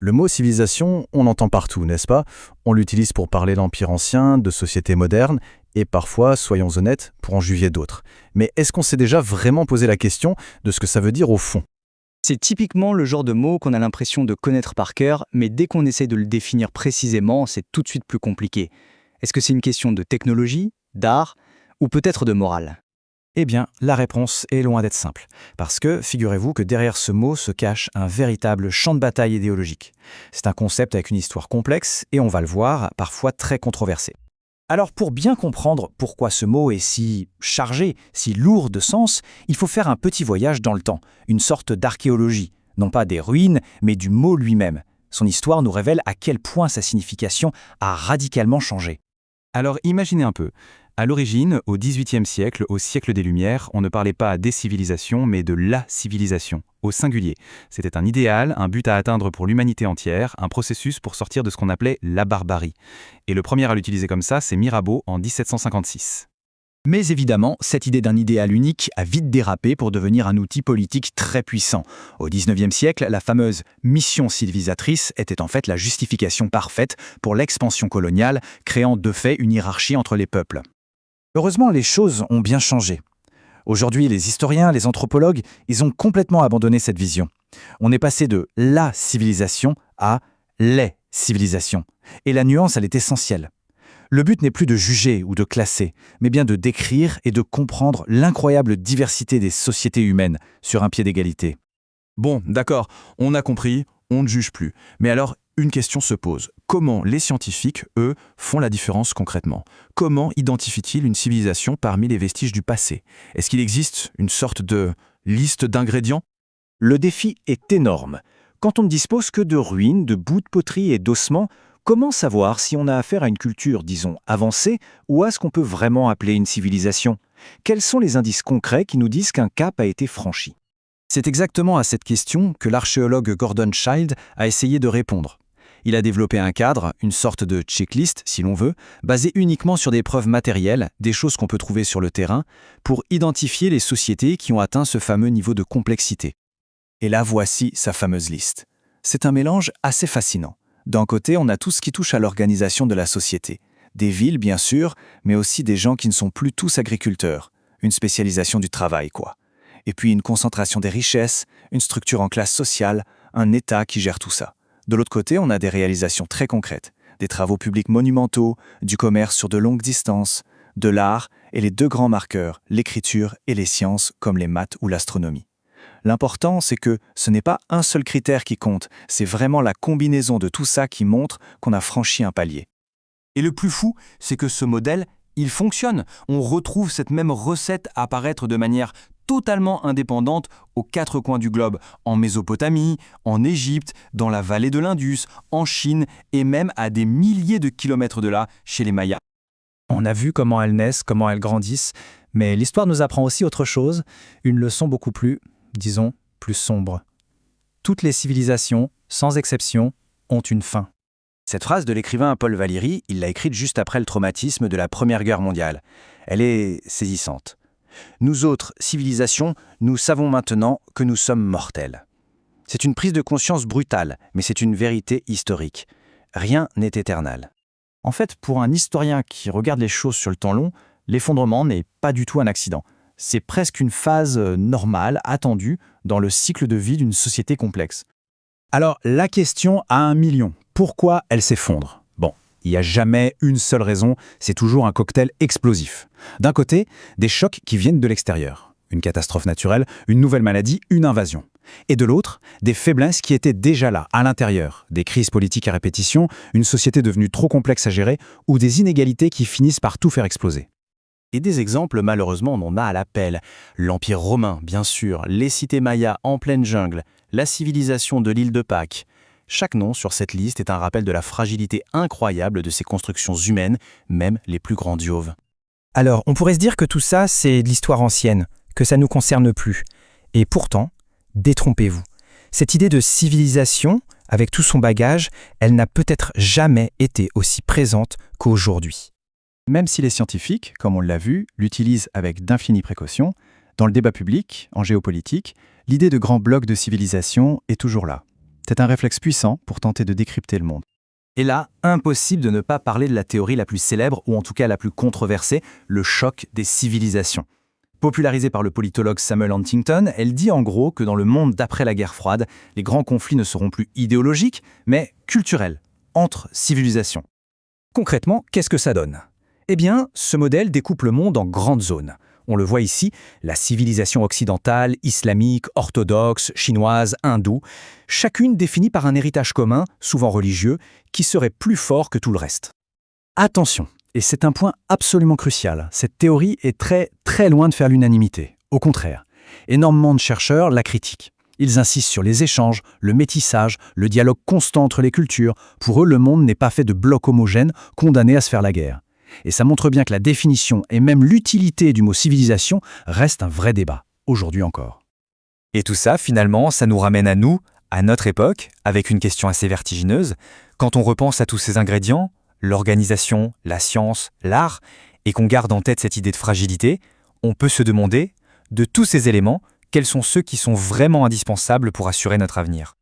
Le mot civilisation, on l'entend partout, n'est-ce pas? On l'utilise pour parler d'empire ancien, de société moderne, et parfois, soyons honnêtes, pour en juger d'autres. Mais est-ce qu'on s'est déjà vraiment posé la question de ce que ça veut dire au fond? C'est typiquement le genre de mot qu'on a l'impression de connaître par cœur, mais dès qu'on essaie de le définir précisément, c'est tout de suite plus compliqué. Est-ce que c'est une question de technologie, d'art, ou peut-être de morale? Eh bien, la réponse est loin d'être simple. Parce que, figurez-vous que derrière ce mot se cache un véritable champ de bataille idéologique. C'est un concept avec une histoire complexe et on va le voir, parfois très controversé. Alors pour bien comprendre pourquoi ce mot est si chargé, si lourd de sens, il faut faire un petit voyage dans le temps, une sorte d'archéologie, non pas des ruines, mais du mot lui-même. Son histoire nous révèle à quel point sa signification a radicalement changé. Alors imaginez un peu. À l'origine, au XVIIIe siècle, au siècle des Lumières, on ne parlait pas des civilisations, mais de la civilisation, au singulier. C'était un idéal, un but à atteindre pour l'humanité entière, un processus pour sortir de ce qu'on appelait la barbarie. Et le premier à l'utiliser comme ça, c'est Mirabeau en 1756. Mais évidemment, cette idée d'un idéal unique a vite dérapé pour devenir un outil politique très puissant. Au XIXe siècle, la fameuse mission civilisatrice était en fait la justification parfaite pour l'expansion coloniale, créant de fait une hiérarchie entre les peuples. Heureusement, les choses ont bien changé. Aujourd'hui, les historiens, les anthropologues, ils ont complètement abandonné cette vision. On est passé de la civilisation à les civilisations. Et la nuance, elle est essentielle. Le but n'est plus de juger ou de classer, mais bien de décrire et de comprendre l'incroyable diversité des sociétés humaines sur un pied d'égalité. Bon, d'accord, on a compris, on ne juge plus. Mais alors, une question se pose. Comment les scientifiques, eux, font la différence concrètement? Comment identifient-ils une civilisation parmi les vestiges du passé? Est-ce qu'il existe une sorte de liste d'ingrédients? Le défi est énorme. Quand on ne dispose que de ruines, de bouts de poterie et d'ossements, comment savoir si on a affaire à une culture, disons, avancée, ou à ce qu'on peut vraiment appeler une civilisation? Quels sont les indices concrets qui nous disent qu'un cap a été franchi? C'est exactement à cette question que l'archéologue Gordon Childe a essayé de répondre. Il a développé un cadre, une sorte de checklist, si l'on veut, basé uniquement sur des preuves matérielles, des choses qu'on peut trouver sur le terrain, pour identifier les sociétés qui ont atteint ce fameux niveau de complexité. Et là, voici sa fameuse liste. C'est un mélange assez fascinant. D'un côté, on a tout ce qui touche à l'organisation de la société. Des villes, bien sûr, mais aussi des gens qui ne sont plus tous agriculteurs. Une spécialisation du travail, quoi. Et puis une concentration des richesses, une structure en classe sociale, un État qui gère tout ça. De l'autre côté, on a des réalisations très concrètes, des travaux publics monumentaux, du commerce sur de longues distances, de l'art et les deux grands marqueurs, l'écriture et les sciences comme les maths ou l'astronomie. L'important, c'est que ce n'est pas un seul critère qui compte, c'est vraiment la combinaison de tout ça qui montre qu'on a franchi un palier. Et le plus fou, c'est que ce modèle, il fonctionne. On retrouve cette même recette apparaître de manière totalement indépendante aux quatre coins du globe, en Mésopotamie, en Égypte, dans la vallée de l'Indus, en Chine et même à des milliers de kilomètres de là, chez les Mayas. On a vu comment elles naissent, comment elles grandissent, mais l'histoire nous apprend aussi autre chose, une leçon beaucoup plus, disons, plus sombre. Toutes les civilisations, sans exception, ont une fin. Cette phrase de l'écrivain Paul Valéry, il l'a écrite juste après le traumatisme de la Première Guerre mondiale. Elle est saisissante. Nous autres civilisations, nous savons maintenant que nous sommes mortels. C'est une prise de conscience brutale, mais c'est une vérité historique. Rien n'est éternel. En fait, pour un historien qui regarde les choses sur le temps long, l'effondrement n'est pas du tout un accident. C'est presque une phase normale, attendue, dans le cycle de vie d'une société complexe. Alors, la question à 1 million, pourquoi elle s'effondre? Bon, il n'y a jamais une seule raison, c'est toujours un cocktail explosif. D'un côté, des chocs qui viennent de l'extérieur. Une catastrophe naturelle, une nouvelle maladie, une invasion. Et de l'autre, des faiblesses qui étaient déjà là, à l'intérieur. Des crises politiques à répétition, une société devenue trop complexe à gérer, ou des inégalités qui finissent par tout faire exploser. Et des exemples, malheureusement, on en a à l'appel. L'Empire romain, bien sûr, les cités mayas en pleine jungle, la civilisation de l'île de Pâques. Chaque nom sur cette liste est un rappel de la fragilité incroyable de ces constructions humaines, même les plus grandioses. Alors, on pourrait se dire que tout ça, c'est de l'histoire ancienne, que ça ne nous concerne plus. Et pourtant, détrompez-vous. Cette idée de civilisation, avec tout son bagage, elle n'a peut-être jamais été aussi présente qu'aujourd'hui. Même si les scientifiques, comme on l'a vu, l'utilisent avec d'infinies précautions, dans le débat public, en géopolitique, l'idée de grands blocs de civilisation est toujours là. C'est un réflexe puissant pour tenter de décrypter le monde. Et là, impossible de ne pas parler de la théorie la plus célèbre, ou en tout cas la plus controversée, le choc des civilisations. Popularisée par le politologue Samuel Huntington, elle dit en gros que dans le monde d'après la guerre froide, les grands conflits ne seront plus idéologiques, mais culturels, entre civilisations. Concrètement, qu'est-ce que ça donne? Eh bien, ce modèle découpe le monde en grandes zones. On le voit ici, la civilisation occidentale, islamique, orthodoxe, chinoise, hindoue, chacune définie par un héritage commun, souvent religieux, qui serait plus fort que tout le reste. Attention, et c'est un point absolument crucial, cette théorie est très loin de faire l'unanimité. Au contraire, énormément de chercheurs la critiquent. Ils insistent sur les échanges, le métissage, le dialogue constant entre les cultures. Pour eux, le monde n'est pas fait de blocs homogènes condamnés à se faire la guerre. Et ça montre bien que la définition et même l'utilité du mot civilisation reste un vrai débat, aujourd'hui encore. Et tout ça, finalement, ça nous ramène à nous, à notre époque, avec une question assez vertigineuse. Quand on repense à tous ces ingrédients, l'organisation, la science, l'art, et qu'on garde en tête cette idée de fragilité, on peut se demander, de tous ces éléments, quels sont ceux qui sont vraiment indispensables pour assurer notre avenir?